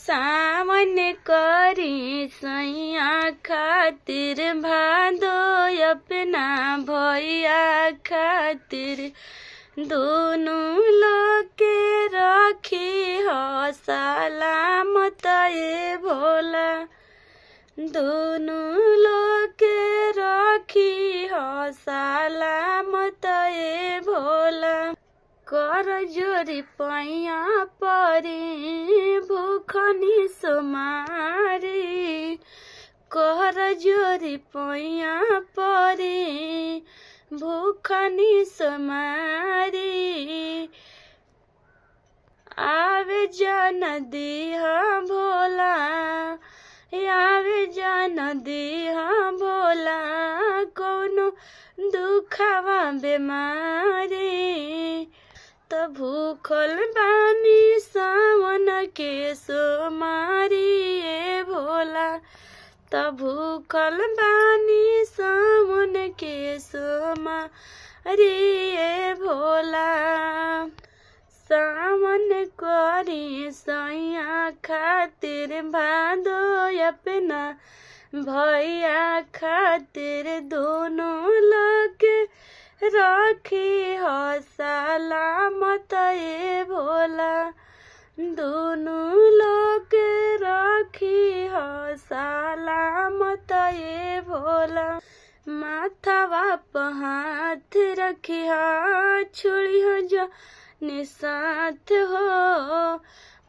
सावन करी सैया खातिर भादो अपना भैया खातिर दोनों लोग के रखी हो सलामत ये भोला। दोनों लोग के रखी हो सलामत ये भोला। कर जोरी पैया परी भूखनी सोमारी। कर जोरी पैया परी भूखनी सोमारी। आवे जन दिहा भोला, आवे जन दिहा भोला, कौनो दुखवा बेमारी। त भूखल बानी सावन के सोमारी ए भोला। त भूखल बानी सावन के सोमारी ए भोला। सावन करी सैया खातिर भादो अपना भैया खातिर दोनों लोग रखी हो सलामत ये भोला। दोनों लोग रखी हो सलामत ये भोला। माथावा पे हाथ रखी हो छुड़ी हो जो निसाथ हो।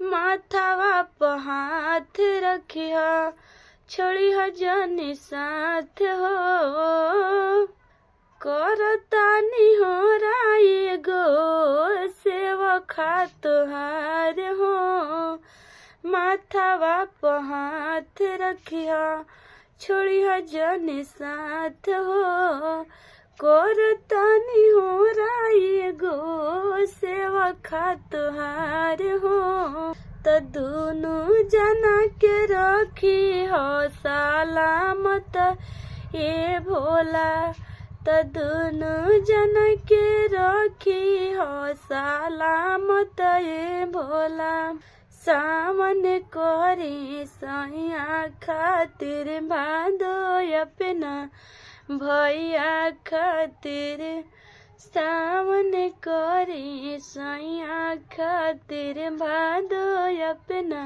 माथावा पे हाथ रखी हो छोड़ी हो जो निसाथ हो। करतानी हो राय गो सेवखा तोहार हो। माथावा पे हाथ रखिया छोड़ी हो जन साथ हो। करतानी हो राय गो सेवखा तोहार हो। त दोनों जना के रखी हो सलामत ये भोला। त दोनों जन के रखी हो सलामत ये भोला। सावन करी सैया खातिर भादो अपना भैया खातिर। सावन करी सैया खातिर भादो अपना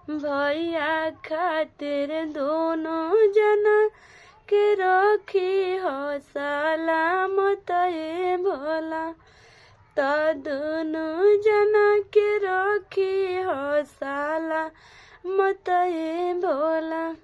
भैया खातिर दोनों जना के रखी हो सलामत ये भोला। त दोनों जना के रखी हो सलामत ये भोला।